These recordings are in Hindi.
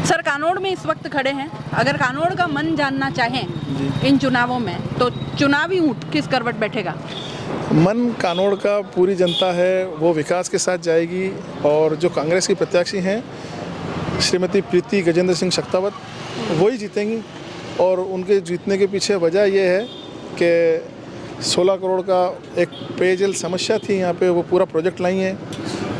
सर, कानोड़ में इस वक्त खड़े हैं। अगर कानोड़ का मन जानना चाहें इन चुनावों में, तो चुनावी ऊंट किस करवट बैठेगा? मन कानोड़ का पूरी जनता है, वो विकास के साथ जाएगी। और जो कांग्रेस की प्रत्याशी हैं श्रीमती प्रीति गजेंद्र सिंह शक्तावत, वही जीतेंगी। और उनके जीतने के पीछे वजह ये है कि 16 करोड़ का एक पेयजल समस्या थी यहाँ पे, वो पूरा प्रोजेक्ट लाई हैं।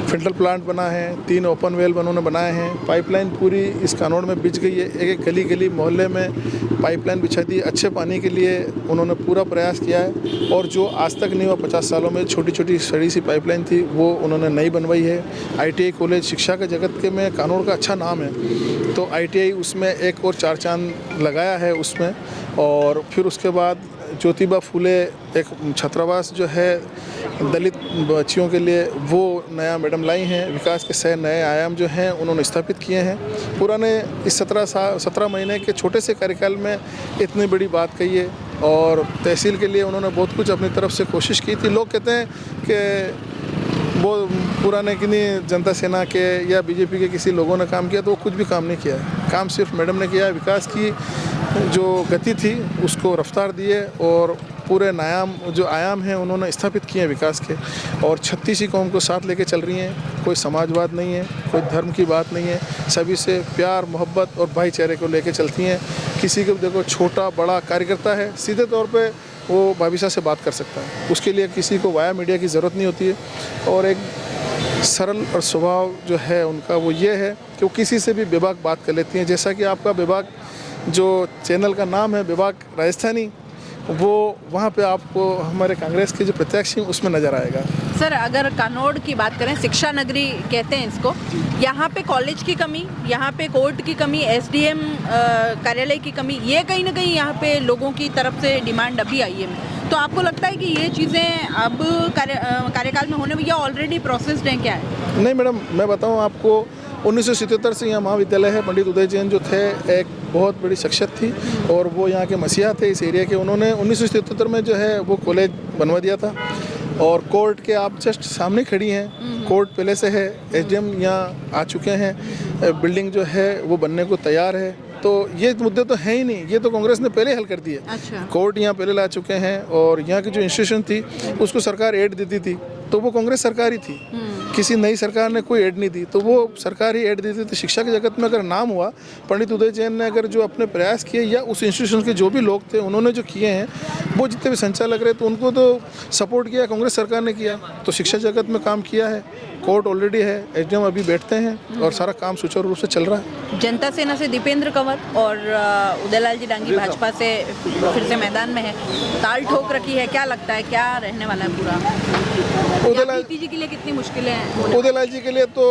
फिल्टर प्लांट बना है, 3 ओपन वेल उन्होंने बनाए हैं। पाइपलाइन पूरी इस कानोड़ में बिछ गई है। एक एक गली गली मोहल्ले में पाइपलाइन बिछा दी। अच्छे पानी के लिए उन्होंने पूरा प्रयास किया है। और जो आज तक नहीं हुआ, 50 सालों में छोटी छोटी सड़ी सी पाइपलाइन थी, वो उन्होंने नई बनवाई है। ITI कॉलेज, शिक्षा के जगत के में कानोड़ का अच्छा नाम है, तो ITI उसमें एक और 4 चांद लगाया है उसमें। और फिर उसके बाद ज्योतिबा फूले एक छात्रावास जो है दलित बच्चियों के लिए, वो नया मैडम लाई हैं। विकास के नए आयाम जो हैं उन्होंने स्थापित किए हैं। पुराने इस 17 महीने के छोटे से कार्यकाल में इतनी बड़ी बात कही है। और तहसील के लिए उन्होंने बहुत कुछ अपनी तरफ से कोशिश की थी। लोग कहते हैं कि वो पुराने किन्हीं जनता सेना के या BJP के किसी लोगों ने काम किया, तो वो कुछ भी काम नहीं किया है। काम सिर्फ मैडम ने किया है। विकास की जो गति थी उसको रफ्तार दिए और पूरे जो आयाम हैं उन्होंने स्थापित किए हैं विकास के। और 36 कौम को साथ लेके चल रही हैं। कोई समाजवाद नहीं है, कोई धर्म की बात नहीं है, सभी से प्यार मोहब्बत और भाईचारे को लेके चलती हैं। किसी को देखो छोटा बड़ा कार्यकर्ता है, सीधे तौर पे वो भाभीसा से बात कर सकता है। उसके लिए किसी को वाया मीडिया की ज़रूरत नहीं होती है। और एक सरल और स्वभाव जो है उनका वो ये है कि वो किसी से भी बेबाक बात कर लेती हैं। जैसा कि आपका बेबाक जो चैनल का नाम है बेबाक राजस्थानी, वो वहाँ पे आपको हमारे कांग्रेस के जो प्रत्याशी उसमें नज़र आएगा। सर, अगर कानोड़ की बात करें, शिक्षा नगरी कहते हैं इसको, यहाँ पे कॉलेज की कमी, यहाँ पे कोर्ट की कमी, SDM कार्यालय की कमी, ये कहीं ना कहीं यहाँ पे लोगों की तरफ से डिमांड अभी आई है। तो आपको लगता है कि ये चीज़ें अब कार्यकाल में होने में या ऑलरेडी प्रोसेस्ड हैं, क्या है? नहीं मैडम, मैं बताऊँ आपको, 1977 से यहाँ महाविद्यालय है। पंडित उदय जैन जो थे एक बहुत बड़ी शख्सियत थी और वो यहाँ के मसीहा थे इस एरिया के। उन्होंने 1977 में जो है वो कॉलेज बनवा दिया था। और कोर्ट के आप जस्ट सामने खड़ी हैं, कोर्ट पहले से है। SDM यहाँ आ चुके हैं, बिल्डिंग जो है वो बनने को तैयार है। तो ये मुद्दे तो हैं ही नहीं, ये तो कांग्रेस ने पहले हल कर दिए। अच्छा। कोर्ट यहाँ पहले ला चुके हैं। और यहाँ की जो इंस्टीट्यूशन थी उसको सरकार एड देती थी, तो वो कांग्रेस सरकार ही थी। किसी नई सरकार ने कोई एड नहीं दी, तो वो सरकार ही एड देती थी। शिक्षा के जगत में अगर नाम हुआ, पंडित उदय जैन ने अगर जो अपने प्रयास किए या उस इंस्टीट्यूशन के जो भी लोग थे उन्होंने जो किए हैं, वो जितने भी संचालक रहे, तो उनको तो सपोर्ट किया कांग्रेस सरकार ने किया। तो शिक्षा जगत में काम किया है, कोर्ट ऑलरेडी है, SDM अभी बैठते हैं और सारा काम सुचारू रूप से चल रहा है। जनता सेना से दीपेंद्र कंवर और उदयलाल जी डांगी भाजपा से फिर से मैदान में है, ताल ठोक रखी है। क्या लगता है क्या रहने वाला है पूरा? उदयलाल जी के लिए कितनी मुश्किलें हैं? उदयलाल जी के लिए तो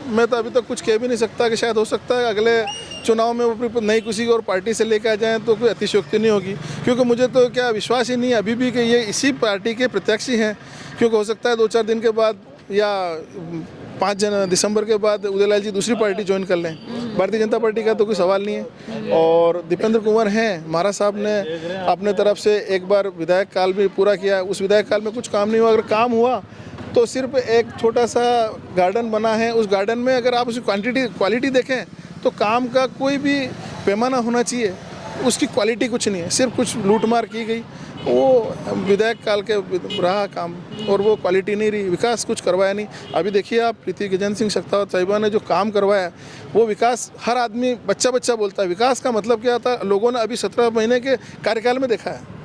मैं तो अभी तक कुछ कह भी नहीं सकता कि शायद हो सकता है अगले चुनाव में वो नई किसी और पार्टी से लेकर आ जाएं तो कोई अतिशयोक्ति नहीं होगी। क्योंकि मुझे तो क्या विश्वास ही नहीं है अभी भी कि ये इसी पार्टी के प्रत्याशी हैं। क्योंकि हो सकता है 2-4 दिन के बाद या 5 दिसंबर के बाद उदयलाल जी दूसरी पार्टी ज्वाइन कर लें। भारतीय जनता पार्टी का तो कोई सवाल नहीं है। और दीपेंद्र कुंवर हैं, महाराज साहब ने अपने तरफ से एक बार विधायक काल भी पूरा किया। उस विधायक काल में कुछ काम नहीं हुआ। अगर काम हुआ तो सिर्फ एक छोटा सा गार्डन बना है। उस गार्डन में अगर आप उसकी क्वालिटी देखें तो काम का कोई भी पैमाना होना चाहिए। उसकी क्वालिटी कुछ नहीं है, सिर्फ कुछ लूटमार की गई। वो विधायक काल के रहा काम और वो क्वालिटी नहीं रही। विकास कुछ करवाया नहीं। अभी देखिए आप, प्रीति गजेंद्र सिंह शक्तावत साहिबा ने जो काम करवाया, वो विकास हर आदमी बच्चा बोलता है। विकास का मतलब क्या था, लोगों ने अभी 17 महीने के कार्यकाल में देखा है।